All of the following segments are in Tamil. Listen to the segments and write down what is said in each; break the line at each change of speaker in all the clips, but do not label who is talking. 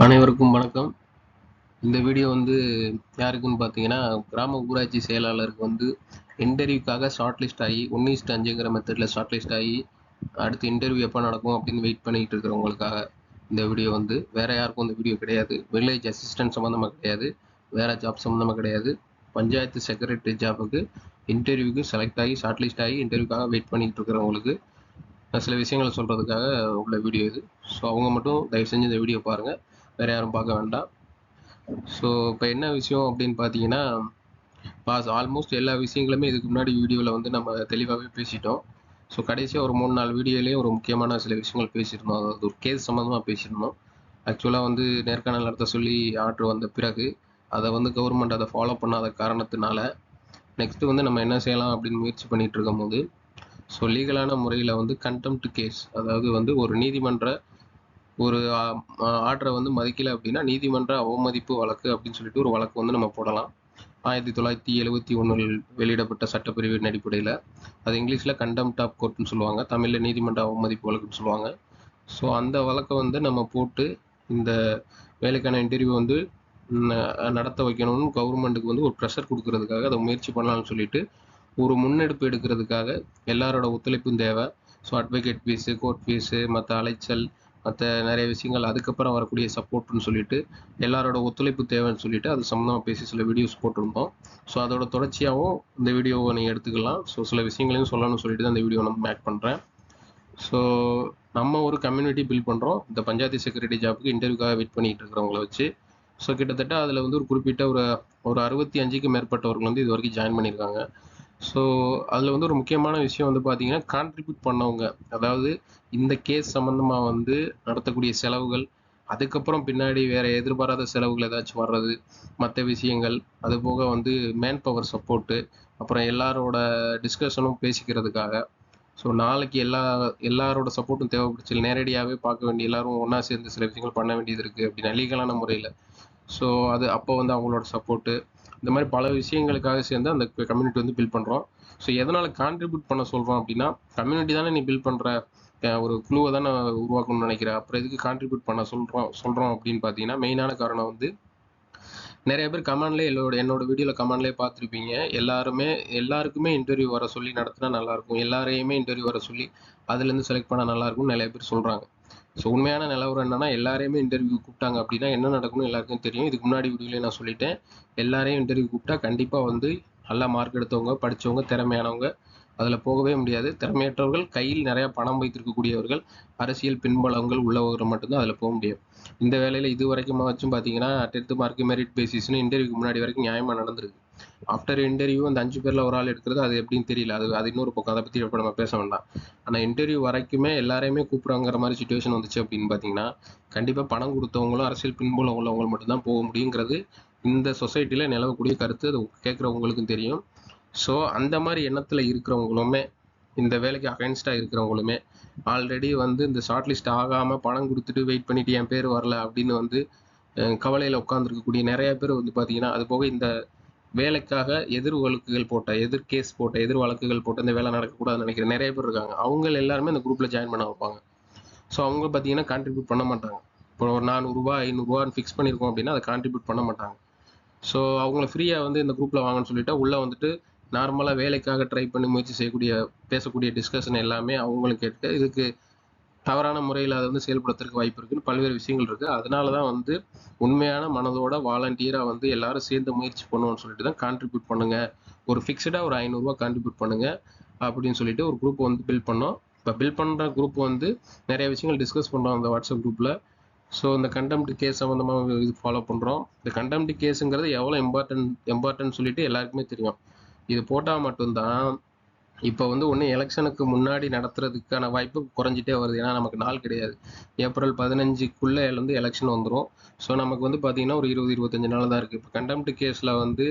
அனைவருக்கும் வணக்கம். இந்த வீடியோ யாருக்குன்னு பார்த்தீங்கன்னா, கிராம ஊராட்சி செயலாளருக்கு இன்டர்வியூக்காக ஷார்ட் லிஸ்ட் ஆகி 1:5ங்கிற மெத்தட்ல ஷார்ட் லிஸ்ட் ஆகி, அடுத்து இன்டர்வியூ எப்போ நடக்கும் அப்படின்னு வெயிட் பண்ணிட்டு இருக்கிறவங்களுக்காக இந்த வீடியோ வேற யாருக்கும் இந்த வீடியோ கிடையாது. வில்லேஜ் அசிஸ்டன்ட் சம்மந்தமாக கிடையாது. வேற ஜாப் சம்மந்தமாக கிடையாது. பஞ்சாயத்து செக்ரட்டரி ஜாபுக்கு இன்டர்வியூக்கு செலக்ட் ஆகி ஷார்ட் லிஸ்ட் ஆகி இன்டர்வியூக்காக வெயிட் பண்ணிட்டு இருக்கிறவங்களுக்கு சில விஷயங்களை சொல்கிறதுக்காக உள்ள வீடியோ இது. ஸோ அவங்க மட்டும் தயவு செஞ்சு இந்த வீடியோ பாருங்கள். வேறு யாரும் பார்க்க வேண்டாம். ஸோ இப்போ என்ன விஷயம் அப்படின்னு பார்த்தீங்கன்னா, ஆல்மோஸ்ட் எல்லா விஷயங்களுமே இதுக்கு முன்னாடி வீடியோவில் நம்ம தெளிவாகவே பேசிட்டோம். ஸோ கடைசியாக ஒரு 3-4 வீடியோலேயே ஒரு முக்கியமான சில விஷயங்கள் பேசியிருந்தோம். அதாவது ஒரு கேஸ் சம்மந்தமாக பேசியிருந்தோம். ஆக்சுவலாக நேர்காணல் நடத்த சொல்லி ஆர்டர் வந்த பிறகு அதை கவர்மெண்ட் அதை ஃபாலோ பண்ணாத காரணத்தினால நெக்ஸ்ட்டு நம்ம என்ன செய்யலாம் அப்படின்னு முயற்சி பண்ணிகிட்டு இருக்கும்போது, ஸோ லீகலான முறையில் கண்டெம்ட் கேஸ், அதாவது ஒரு நீதிமன்ற ஒரு ஆர்டரை மதிக்கலை அப்படின்னா நீதிமன்ற அவமதிப்பு வழக்கு அப்படின்னு சொல்லிட்டு ஒரு வழக்கு நம்ம போடலாம். 1971 வெளியிடப்பட்ட சட்டப்பிரிவின் அடிப்படையில் அது இங்கிலீஷில் கண்டெம்ட் ஆஃப் கோர்ட்னு சொல்லுவாங்க, தமிழில் நீதிமன்ற அவமதிப்பு வழக்குன்னு சொல்லுவாங்க. ஸோ அந்த வழக்கை நம்ம போட்டு இந்த வேலைக்கான இன்டர்வியூ நடத்த வைக்கணும்னு கவர்மெண்ட்டுக்கு ஒரு ப்ரெஷர் கொடுக்கறதுக்காக அதை முயற்சி பண்ணலாம்னு சொல்லிட்டு ஒரு முன்னெடுப்பு எடுக்கிறதுக்காக எல்லாரோட ஒத்துழைப்பும் தேவை. So advocate fees, court fees, மற்ற அலைச்சல், மற்ற நிறைய விஷயங்கள், அதுக்கப்புறம் வரக்கூடிய சப்போர்ட்னு சொல்லிட்டு எல்லாரோட ஒத்துழைப்பு தேவைன்னு சொல்லிட்டு அது சம்மந்தமாக பேசி சில வீடியோஸ் போட்டிருந்தோம். ஸோ அதோட தொடர்ச்சியாகவும் இந்த வீடியோவை நீங்கள் எடுத்துக்கலாம். ஸோ சில விஷயங்களையும் சொல்லணும்னு சொல்லிட்டு தான் இந்த வீடியோ மேக் பண்ணுறேன். ஸோ நம்ம ஒரு கம்யூனிட்டி பில்ட் பண்ணுறோம் இந்த பஞ்சாயத்து செக்ரட்டரி ஜாப்புக்கு இன்டர்வியூக்காக வெயிட் பண்ணிட்டு இருக்கிறவங்கள வச்சு. ஸோ கிட்டத்தட்ட அதில் ஒரு குறிப்பிட்ட ஒரு 65க்கும் மேற்பட்டவர்கள் இது வரைக்கும் ஜாயின் பண்ணியிருக்காங்க. ஸோ அதில் ஒரு முக்கியமான விஷயம் பார்த்தீங்கன்னா, கான்ட்ரிபியூட் பண்ணவங்க, அதாவது இந்த கேஸ் சம்மந்தமாக நடத்தக்கூடிய செலவுகள், அதுக்கப்புறம் பின்னாடி வேறு எதிர்பாராத செலவுகள் ஏதாச்சும் வர்றது, மற்ற விஷயங்கள், அது போக மேன் பவர் சப்போர்ட்டு, அப்புறம் எல்லாரோட டிஸ்கஷனும் பேசிக்கிறதுக்காக. ஸோ நாளைக்கு எல்லாரோட சப்போர்ட்டும் தேவைப்படுச்சு, நேரடியாகவே பார்க்க வேண்டிய எல்லாரும் ஒன்றா சேர்ந்து சில விஷயங்கள் பண்ண வேண்டியது இருக்குது அப்படின்னா லீகலான முறையில். ஸோ அது அப்போ அவங்களோட சப்போர்ட்டு, இந்த மாதிரி பல விஷயங்களுக்காக சேர்ந்து அந்த கம்யூனிட்டி பில்ட் பண்ணுறோம். ஸோ எதனால் கான்ட்ரிபியூட் பண்ண சொல்கிறோம் அப்படின்னா, கம்யூனிட்டி தானே நீ பில்ட் பண்ணுற, ஒரு குழுவை தானே உருவாக்கணும்னு நினைக்கிறேன், அப்புறம் எதுக்கு கான்ட்ரிபியூட் பண்ண சொல்கிறோம் அப்படின்னு பார்த்தீங்கன்னா, மெயினான காரணம் நிறைய பேர் கமெண்ட்லேயே என்னோட வீடியோவில் கமெண்ட்லேயே பார்த்துருப்பீங்க. எல்லாருக்குமே இன்டர்வியூ வர சொல்லி நடத்தினா நல்லாயிருக்கும், எல்லாரையுமே இன்டர்வியூ வர சொல்லி அதுலேருந்து செலக்ட் பண்ணால் நல்லாயிருக்கும்னு நிறைய பேர் சொல்கிறாங்க. ஸோ உண்மையான நிலவரம் என்னன்னா, எல்லாரையுமே இன்டர்வியூ கூப்பிட்டாங்க அப்படின்னா என்ன நடக்கும்னு எல்லாருக்கும் தெரியும். இதுக்கு முன்னாடி வீடியோலேயே நான் சொல்லிட்டேன். எல்லாரையும் இன்டர்வியூ கூப்பிட்டா கண்டிப்பாக நல்லா மார்க் எடுத்தவங்க, படித்தவங்க, திறமையானவங்க அதில் போகவே முடியாது. திறமையற்றவர்கள், கையில் நிறையா பணம் வைத்திருக்கக்கூடியவர்கள், அரசியல் பின்பலங்கள் உள்ளவர்கள் மட்டும்தான் அதில் போக முடியும். இந்த வேலையில் இது வரைக்குமாச்சும் பார்த்தீங்கன்னா 10th மார்க் மெரிட் பேசிஸ்னு இன்டர்வியூக்கு முன்னாடி வரைக்கும் நியாயமாக நடந்திருக்கு. ஆஃப்டர் இன்டர்வியூ அந்த 5 பேரில் ஒரு ஆள் எடுக்கிறது அது எப்படின்னு தெரியல. அது இன்னொரு பக்கம், அதை பற்றி இப்போ நம்ம பேச வேண்டாம். ஆனால் இன்டர்வியூ வரைக்குமே எல்லாரையுமே கூப்பிட்றாங்கிற மாதிரி சுச்சுவேஷன் வந்துச்சு அப்படின்னு பார்த்தீங்கன்னா, கண்டிப்பாக பணம் கொடுத்தவங்களும் அரசியல் பின்புலம் உள்ளவங்களும் மட்டும்தான் போக முடியுங்கிறது இந்த சொசைட்டியில் நிலவக்கூடிய கருத்து. அது கேட்குறவங்களுக்கும் தெரியும். ஸோ அந்த மாதிரி எண்ணத்தில் இருக்கிறவங்களுமே, இந்த வேலைக்கு அகைன்ஸ்டாக இருக்கிறவங்களுமே, ஆல்ரெடி இந்த ஷார்ட் லிஸ்ட் ஆகாமல் பணம் கொடுத்துட்டு வெயிட் பண்ணிட்டு என் பேர் வரல அப்படின்னு கவலையில் உட்காந்துருக்கக்கூடிய நிறைய பேர் பார்த்தீங்கன்னா, அது போக இந்த வேலைக்காக எதிர் கேஸ் போட்ட எதிர் வழக்குகள் போட்ட இந்த வேலை நடக்கக்கூடாதுன்னு நினைக்கிற நிறைய பேர் இருக்காங்க. அவங்க எல்லாருமே இந்த குரூப்பில் ஜாயின் பண்ண வைப்பாங்க. ஸோ அவங்க பார்த்தீங்கன்னா கான்ட்ரிபியூட் பண்ண மாட்டாங்க. இப்போ ஒரு ₹400 ₹500 ஃபிக்ஸ் பண்ணியிருக்கோம் அப்படின்னா அதை கான்ட்ரிபியூட் பண்ண மாட்டாங்க. ஸோ அவங்கள ஃப்ரீயாக இந்த குரூப்பில் வாங்கன்னு சொல்லிட்டா உள்ளே நார்மலாக வேலைக்காக ட்ரை பண்ணி முயற்சி செய்யக்கூடிய பேசக்கூடிய டிஸ்கஷன் எல்லாமே அவங்களும் கேட்டு இதுக்கு தவறான முறையில் அதை செயல்படுத்துறதுக்கு வாய்ப்பு இருக்குன்னு பல்வேறு விஷயங்கள் இருக்குது. அதனால தான் உண்மையான மனதோட வாலண்டியராக எல்லாரும் சேர்ந்து முயற்சி பண்ணுவோம்னு சொல்லிட்டு தான் கான்ட்ரிபியூட் பண்ணுங்கள், ஒரு ஃபிக்ஸ்டாக ஒரு ₹500 கான்ட்ரிபியூட் பண்ணுங்கள் அப்படின்னு சொல்லிட்டு ஒரு குரூப் பில்ட் பண்ணோம். இப்போ பில்ட் பண்ணுற குரூப் நிறைய விஷயங்கள் டிஸ்கஸ் பண்ணுறோம் அந்த வாட்ஸ்அப் குரூப்பில். ஸோ இந்த கண்டெம்ட் கேஸ் சம்மந்தமாக இது ஃபாலோ பண்ணுறோம். இந்த கண்டெம்ட் கேஸுங்கிறது எவ்வளோ இம்பார்ட்டன்ட் சொல்லிட்டு எல்லாருக்குமே தெரியும். இது போட்டால் மட்டும்தான் இப்போ ஒன்று எலெக்ஷனுக்கு முன்னாடி நடத்துறதுக்கான வாய்ப்பு குறைஞ்சிட்டே வருது. ஏன்னா நமக்கு நாள் கிடையாது. ஏப்ரல் 15க்குள்ளே எலெக்ஷன் வந்துடும். ஸோ நமக்கு பார்த்தீங்கன்னா ஒரு 20-25 நாள் தான் இருக்குது. இப்போ கண்டெம்ட் கேஸில்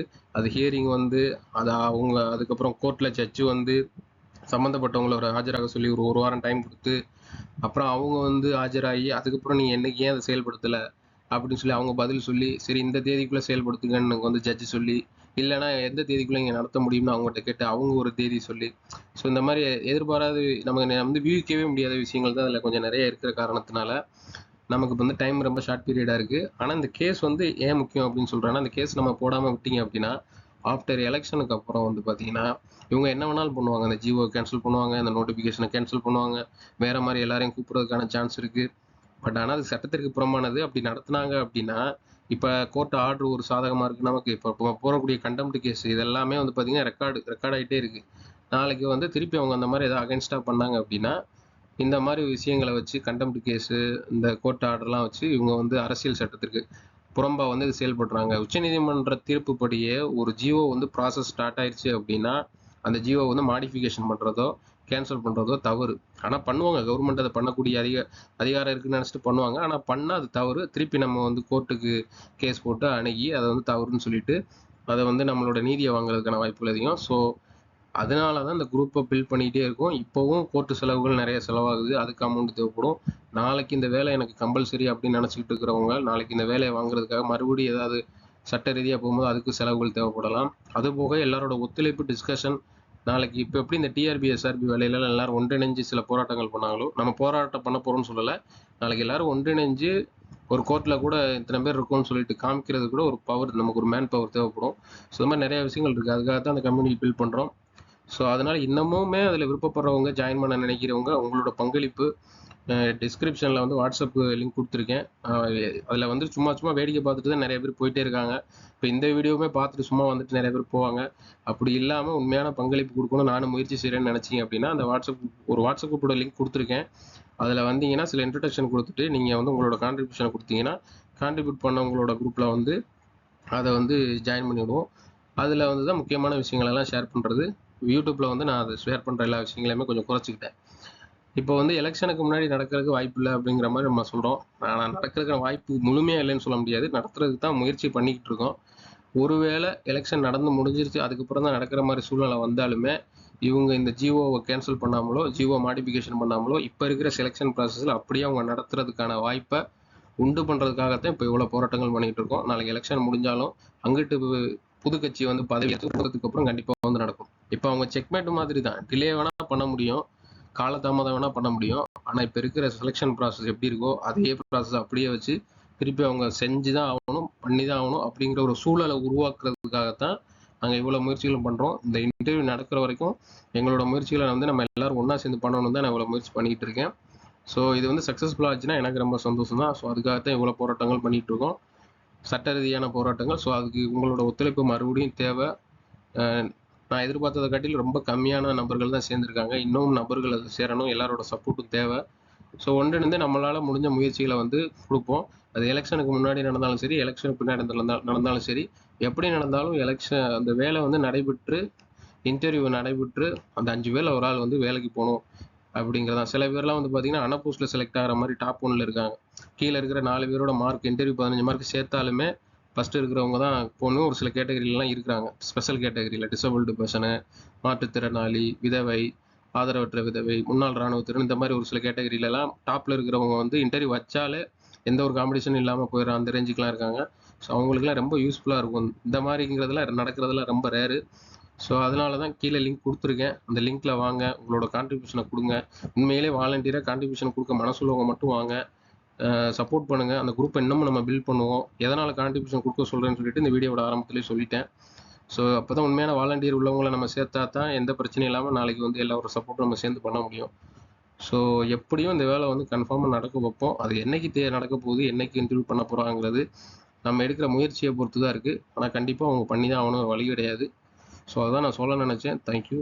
அது ஹியரிங் அது அவங்க அதுக்கப்புறம் கோர்ட்டில் ஜட்ஜு சம்மந்தப்பட்டவங்கள ஒரு ஆஜராக சொல்லி ஒரு வாரம் டைம் கொடுத்து, அப்புறம் அவங்க ஆஜராகி அதுக்கப்புறம் நீங்கள் என்னைக்கு ஏன் அதை செயல்படுத்தலை அப்படின்னு சொல்லி அவங்க பதில் சொல்லி, சரி இந்த தேதிக்குள்ளே செயல்படுத்துங்கன்னு ஜட்ஜு சொல்லி, இல்லைனா எந்த தேதிக்குள்ளே இங்கே நடத்த முடியும்னு அவங்ககிட்ட கேட்டு அவங்க ஒரு தேதி சொல்லி, ஸோ இந்த மாதிரி எதிர்பாராத நமக்கு வியூக்கவே முடியாத விஷயங்கள் தான் அதில் கொஞ்சம் நிறைய இருக்கிற காரணத்தினால நமக்கு வந்து டைம் ரொம்ப ஷார்ட் பீரியடா இருக்கு. ஆனா இந்த கேஸ் வந்து ஏன் முக்கியம் அப்படின்னு சொல்றேன்னா, அந்த கேஸ் நம்ம போடாம விட்டீங்க அப்படின்னா, ஆஃப்டர் எலெக்ஷனுக்கு அப்புறம் வந்து பார்த்தீங்கன்னா, இவங்க என்ன வேணாலும் பண்ணுவாங்க. அந்த ஜிஓ கேன்சல் பண்ணுவாங்க, அந்த நோட்டிஃபிகேஷன கேன்சல் பண்ணுவாங்க. வேற மாரி எல்லாரையும் கூப்பிடுறதுக்கான சான்ஸ் இருக்கு. பட் ஆனா அது சட்டத்திற்கு புறம்பானது. அப்படி நடத்துனாங்க அப்படின்னா, இப்ப கோர்ட் ஆர்டர் ஒரு சாதகமா இருக்கு நமக்கு. இப்ப போடக்கூடிய கண்டெம்ப்ட் கேஸ் இது எல்லாமே வந்து பார்த்தீங்கன்னா, ரெக்கார்ட் ஆயிட்டே இருக்கு. நாளைக்கு வந்து திருப்பி அவங்க அந்த மாரி ஏதாவது அகைன்ஸ்ட்டா பண்ணாங்க அப்படின்னா, இந்த மாரி விஷயங்கள வச்சு கண்டெம்ப்ட் கேஸு, இந்த கோர்ட் ஆர்டர்லாம் வச்சு இவங்க வந்து அரசியல் சட்டத்திற்கு புறம்பா வந்து இது செயல்படுறாங்க. உச்சநீதிமன்ற தீர்ப்புப்படியே ஒரு ஜிஓ வந்து ப்ராசஸ் ஸ்டார்ட் ஆயிருச்சு அப்படின்னா, அந்த ஜிஓ வந்து மாடிஃபிகேஷன் பண்றதோ, கேன்சல் பண்றதோ தவறு. ஆனா பண்ணுவாங்க. கவர்மெண்ட் அத பண்ணக்கூடிய அதிகாரம் இருக்குன்னு நெனச்சுட்டு பண்ணுவாங்க. ஆனா பண்ணா அது தவறு. திருப்பி நம்ம வந்து கோர்ட்டுக்கு கேஸ் போட்டு அணுகி அத வந்து தவறுன்னு சொல்லிட்டு, அத வந்து நம்மளோட நீதிய வாங்குறதுக்கான வாய்ப்புகள் அதிகம். ஸோ அதனால தான் இந்த குரூப்ப பில்ட் பண்ணிட்டே இருக்கோம். இப்பவும் கோர்ட் செலவுகள் நெறைய செலவாகுது. அதுக்கு அமௌண்ட் தேவைப்படும். நாளைக்கு இந்த வேலை எனக்கு கம்பல்சரி அப்படின்னு நெனச்சுக்கிட்டு இருக்கிறவங்க, நாளைக்கு இந்த வேலைய வாங்குறதுக்காக மறுபடியும் ஏதாவது சட்ட ரீதியா போகும்போது அதுக்கு செலவுகள் தேவைப்படலாம். அதுபோக எல்லாரோட ஒத்துழைப்பு, டிஸ்கஷன் நாளைக்கு இப்ப எப்படி இந்த டிஆர்பி, எஸ்ஆர்பி வேலையில எல்லாரும் ஒன்றிணைஞ்சு சில போராட்டங்கள் பண்ணாங்களோ, நம்ம போராட்டம் பண்ண போறோம்னு சொல்லல. நாளைக்கு எல்லாரும் ஒன்றிணைஞ்சு ஒரு கோர்ட்ல கூட இத்தனை பேர் இருக்கோம்னு சொல்லிட்டு காமிக்கிறது கூட ஒரு பவர் நமக்கு ஒரு மேன் பவர் தேவைப்படும். ஸோ இந்த மாதிரி நிறைய விஷயங்கள் இருக்கு. அதுக்காக தான் அந்த கம்யூனிட்டி பில்ட் பண்றோம். ஸோ அதனால இன்னமுமே அதில் விருப்பப்படுறவங்க ஜாயின் பண்ண நினைக்கிறவங்க உங்களோட பங்களிப்பு டிஸ்கிரிப்ஷனில் வந்து வாட்ஸ்அப் லிங்க் கொடுத்துருக்கேன். அதில் வந்து சும்மா சும்மா வேடிக்கை பார்த்துட்டு தான் நிறைய பேர் போயிட்டே இருக்காங்க. இப்போ இந்த வீடியோவுமே பார்த்துட்டு சும்மா வந்துட்டு நிறைய பேர் போவாங்க. அப்படி இல்லாமல் உண்மையான பங்களிப்பு கொடுக்கணும் நானும் முயற்சி செய்கிறேன்னு நினச்சிங்க அப்படின்னா அந்த வாட்ஸ்அப் குரூப்போட லிங்க் கொடுத்துருக்கேன். அதில் வந்தீங்கன்னா சில இன்ட்ரடக்ஷன் கொடுத்துட்டு நீங்கள் வந்து உங்களோட கான்ட்ரிபியூஷனை கொடுத்தீங்கன்னா கான்ட்ரிபியூட் பண்ணவங்களோட குரூப்பில் வந்து அதை வந்து ஜாயின் பண்ணி விடுவோம். அதில் வந்து தான் முக்கியமான விஷயங்களெல்லாம் ஷேர் பண்ணுறது. யூடியூப்பில் வந்து நான் அதை ஷேர் பண்ணுற எல்லா விஷயங்களையுமே கொஞ்சம் குறைச்சிக்கிட்டேன். இப்போ வந்து எலெக்ஷனுக்கு முன்னாடி நடக்கிறதுக்கு வாய்ப்பு இல்லை அப்படிங்கிற மாதிரி நம்ம சொல்கிறோம். ஆனால் நடக்கிறதுக்கான வாய்ப்பு முழுமையாக இல்லைன்னு சொல்ல முடியாது. நடத்துறதுக்கு தான் முயற்சி பண்ணிக்கிட்டு இருக்கோம். ஒருவேளை எலெக்ஷன் நடந்து முடிஞ்சிருச்சு அதுக்கப்புறம் தான் நடக்கிற மாதிரி சூழ்நிலை வந்தாலுமே இவங்க இந்த ஜிஓவை கேன்சல் பண்ணாமலோ ஜிஓ மாடிஃபிகேஷன் பண்ணாமலோ இப்போ இருக்கிற செலெக்ஷன் ப்ராசஸில் அப்படியே அவங்க நடத்துறதுக்கான வாய்ப்பை உண்டு பண்ணுறதுக்காகத்தான் இப்போ இவ்வளோ போராட்டங்கள் பண்ணிகிட்டு இருக்கோம். நாளைக்கு எலெக்ஷன் முடிஞ்சாலும் அங்கிட்டு புது கட்சி வந்து பதவி ஏற்றதுக்கு அப்புறம் கண்டிப்பாக வந்து நடக்கும். இப்போ அவங்க செக்மேட் மாதிரி தான். டிலே வேணால் பண்ண முடியும், காலதாமதம் வேணால் பண்ண முடியும். ஆனால் இப்போ இருக்கிற செலெக்ஷன் ப்ராசஸ் எப்படி இருக்கோ அதே ப்ராசஸ் அப்படியே வச்சு திருப்பி அவங்க செஞ்சு தான் ஆகணும், பண்ணி தான் ஆகணும் அப்படிங்கிற ஒரு சூழலை உருவாக்குறதுக்காகத்தான் நாங்கள் இவ்வளோ முயற்சிகளும் பண்ணுறோம். இந்த இன்டர்வியூ நடக்கிற வரைக்கும் எங்களோட முயற்சிகளை வந்து நம்ம எல்லாரும் ஒன்றா சேர்ந்து பண்ணணும் தான் நான் இவ்வளோ முயற்சி பண்ணிகிட்டு இருக்கேன். ஸோ இது வந்து சக்ஸஸ்ஃபுல்லாக ஆச்சுன்னா எனக்கு ரொம்ப சந்தோஷம் தான். ஸோ அதுக்காகத்தான் இவ்வளோ போராட்டங்கள் பண்ணிகிட்டு இருக்கோம், சட்ட ரீதியான போராட்டங்கள். ஸோ அதுக்கு உங்களோட ஒத்துழைப்பு மறுபடியும் தேவை. நான் எதிர்பார்த்ததை காட்டிலும் ரொம்ப கம்மியான நபர்கள் தான் சேர்ந்துருக்காங்க. இன்னும் நபர்கள் அது சேரணும், எல்லாரோட சப்போர்ட்டும் தேவை. ஸோ ஒன்றிணைந்து நம்மளால் முடிஞ்ச முயற்சிகளை வந்து கொடுப்போம். அது எலெக்ஷனுக்கு முன்னாடி நடந்தாலும் சரி, எலெக்ஷனுக்கு பின்னாடி நடந்தாலும் சரி, எப்படி நடந்தாலும் எலெக்ஷன் அந்த வேலை வந்து நடைபெற்று இன்டர்வியூ நடைபெற்று அந்த 5 பேரில் ஒரு ஆள் வந்து வேலைக்கு போகணும் அப்படிங்கிறதான். சில பேர்லாம் வந்து பார்த்தீங்கன்னா அனப்போஸ்ட்டில் செலக்ட் ஆகிற மாதிரி டாப் 1ல் இருக்காங்க. கீழே இருக்கிற 4 பேரோட மார்க் இன்டர்வியூ 15 மார்க் சேர்த்தாலுமே ஃபஸ்ட்டு இருக்கிறவங்க தான் போகணும். ஒரு சில கேட்டகரியிலலாம் இருக்கிறாங்க. ஸ்பெஷல் கேட்டகரியில் டிசபிள்டு பர்சனு, மாற்றுத்திறனாளி, விதவை, ஆதரவற்ற விதவை, முன்னாள் இராணுவத்தினர், இந்த மாதிரி ஒரு சில கேட்டகரியிலலாம் டாப்பில் இருக்கிறவங்க வந்து இன்டர்வியூ வச்சாலே எந்த ஒரு காம்படிஷனும் இல்லாமல் போயிடும். அந்த ரேஞ்சுக்கெலாம் இருக்காங்க. ஸோ அவங்களுக்குலாம் ரொம்ப யூஸ்ஃபுல்லாக இருக்கும். இந்த மாதிரிங்கிறதுலாம் நடக்கிறதுலாம் ரொம்ப ரேரு. ஸோ அதனால தான் கீழே லிங்க் கொடுத்துருக்கேன். அந்த லிங்க்ல வாங்க, உங்களோட கான்ட்ரிபியூஷனை கொடுங்க. உண்மையிலே வாலண்டியராக கான்ட்ரிபியூஷன் கொடுக்க மனசுள்ளவங்க மட்டும் வாங்க, சப்போர்ட் பண்ணுங்க. அந்த குரூப்பை இன்னமும் நம்ம பில்ட் பண்ணுவோம். எதனால் கான்ட்ரிபியூஷன் கொடுக்க சொல்கிறேன்னு சொல்லிட்டு இந்த வீடியோட ஆரம்பத்திலே சொல்லிட்டேன். ஸோ அப்போ தான் உண்மையான வாலண்டியர் உள்ளவங்களை நம்ம சேர்த்தா தான் எந்த பிரச்சனையும் இல்லாமல் நாளைக்கு வந்து எல்லா ஒரு சப்போர்ட்டும் நம்ம சேர்ந்து பண்ண முடியும். ஸோ எப்படியும் இந்த வேலை வந்து கன்ஃபார்மாக நடக்க வைப்போம். அது என்னைக்கு நடக்க போகுது, என்னைக்கு இன்டர்வியூ பண்ண போகிறாங்கிறது நம்ம எடுக்கிற முயற்சியை பொறுத்து தான் இருக்குது. ஆனால் கண்டிப்பாக அவங்க பண்ணி தான் ஆகணும், வழி கிடையாது. ஸோ அதான் நான் சொல்ல நினச்சேன். தேங்க்யூ.